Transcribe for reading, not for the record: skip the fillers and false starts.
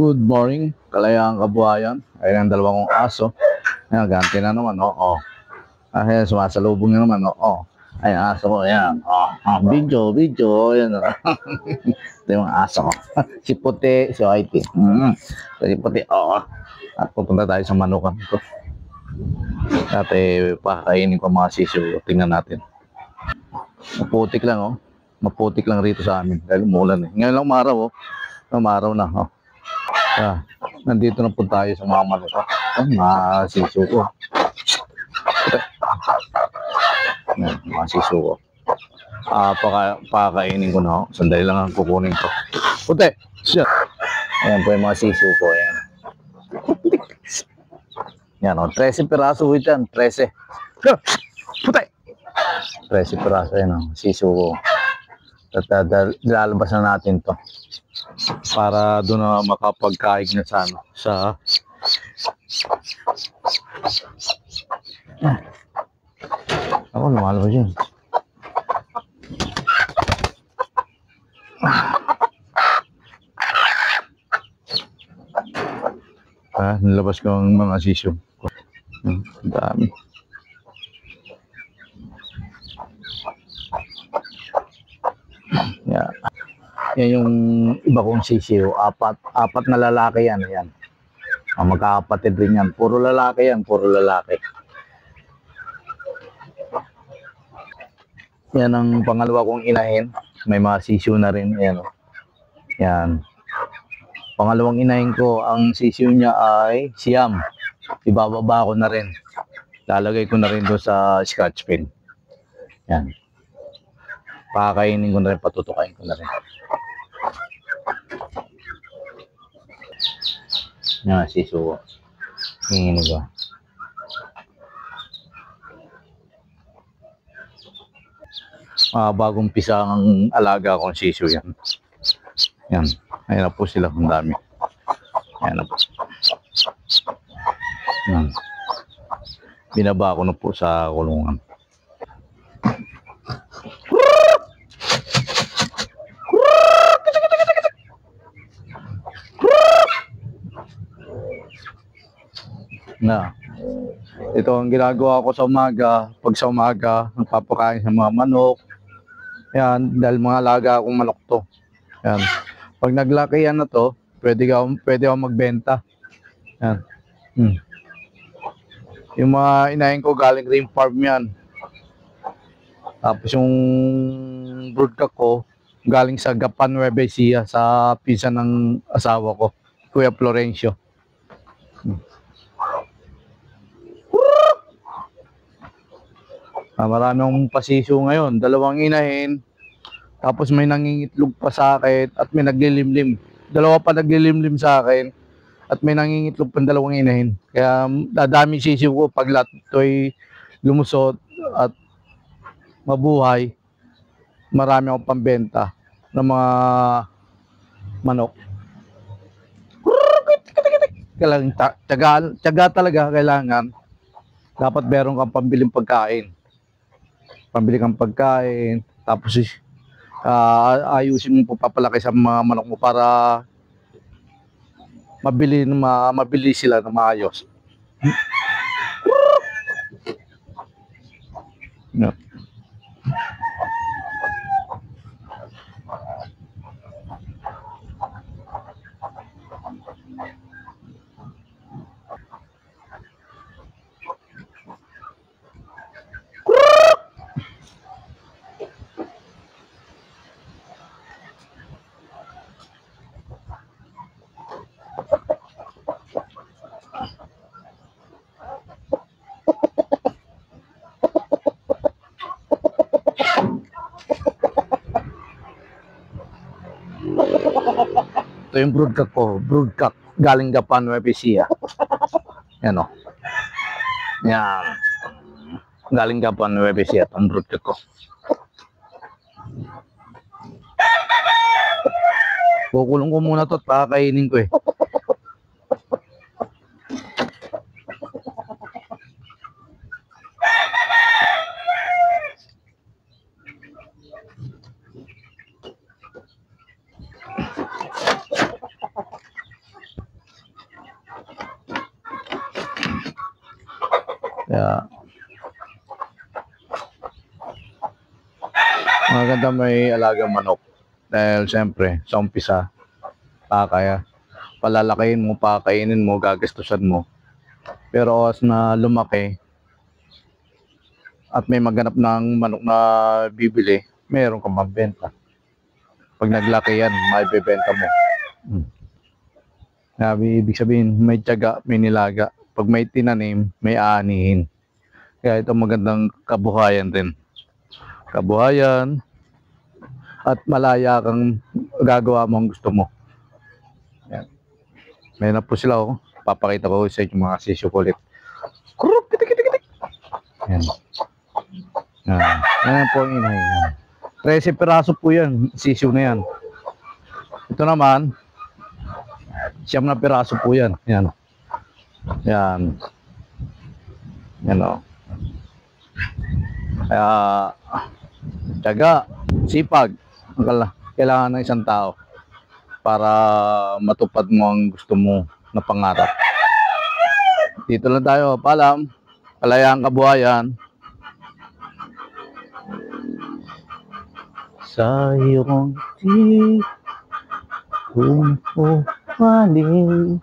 Good morning, kalayang kabuhayan. Ayan ang dalawang kong aso. Ayan, ganti na naman, oo. Ayan, sumasalubong na naman, oo. Ayan, aso ko, ayan. Video, ayan. Ito yung aso ko. Si Puti, si Whitey. Si Puti, oo. At pupunta tayo sa manukan ko. Dati, pakainin ko mga sisiyo. Tingnan natin. Maputik lang, oh. Maputik lang rito sa amin. Dahil umulan, eh. Ngayon lang umaraw, oh. Umaraw na, oh. Nandito na po tayo sa mga manuka. Mga sisuko. Mga sisuko. Pakainin ko na. Sandali lang ang kukunin ko. Puti! Shit! Ayan po yung mga sisuko. Ayan. Yan o. 13 piraso with yan. 13. Puti! 13 piraso. Ayan o. Sisuko. Lalabas na natin to. Para doon na makapagkaig na sa ano, sa ako lumalabas yun. Nilabas ko ang mga sisyo. Dami. Yeah. Yan yung iba kong sisiyo, apat na lalaki yan, yan. Magkakapatid rin yan, puro lalaki yan, puro lalaki. Yan ang pangalawa kong inahin, may mga sisiyo na rin, yan. Yan. Pangalawang inahin ko, ang sisiyo niya ay Siam. Ibababa ko na rin. Lalagay ko na rin doon sa scratch pen. Yan. Pakakainin ko na rin, patutukain ko na rin. Yan, sisuko. Hingin ko. Bagong pisa ang alaga akong sisiyo yan. Yan. Ayan na po sila. Ang dami. Ayan na po. Yan. Binaba ko na po sa kulungan. Na. Ito ang ginagawa ko sa umaga. Pag sa umaga, nagpapakain sa mga manok. Yan, dahil mga alaga akong manok to. Yan. Pag naglaki yan na to, pwede ako magbenta. Yan. Yung mga inahin ko galing ring farm yan. Tapos yung broodcock ko galing sa Gapan Nueva Ecija, sa pinsan ng asawa ko, Kuya Florencio. Marami akong pasisyo ngayon, dalawang inahin, tapos may nangingitlog pa sa akin at may naglilimlim. Dalawa pa naglilimlim sa akin at may nangingitlog pa dalawang inahin. Kaya dadami sisiyo ko pag lahat ito ay lumusot at mabuhay. Marami akong pambenta ng mga manok. Kailangan tiyaga talaga kailangan. Dapat meron kang pambiling pagkain. Pambili kang pagkain, tapos ayusin mo papalaki sa mga manok mo para mabili sila na maayos. No. Ito yung broodcock ko, broodcock galing Gapan Nueva Ecija. Yan o. Yan. Galing Gapan Nueva Ecija itong broodcock ko. Kukulong ko muna ito at pakakainin ko eh. Maganda may alagang manok. Dahil siyempre, sa umpisa, kaya palalakihin mo, pakainin mo, gagastusan mo. Pero as na lumaki at may maghanap ng manok na bibili, meron kang mabenta. Pag naglaki yan, maibebenta mo. Ibig sabihin, may tiyaga, may nilaga. Pag may tinanim, may aanihin. Kaya ito magandang kabuhayan din. Kabuhayan at malaya kang gagawa mo ang gusto mo. Yan. May na po sila, oh. Papakita ko sa inyo mga sisyo kulit. Kuruk, kitik. Yan. Yan po ang inahin. 13 piraso po yan, sisyo na yan. Ito naman, 9 na piraso po yan. Yan. Yan. Yan, oh. Kaya, tiyaga, sipag, kailangan ng isang tao para matupad mo ang gusto mo na pangarap. Dito lang tayo, paalam, kalayaan kabuhayan. Sa iyong di kung umaling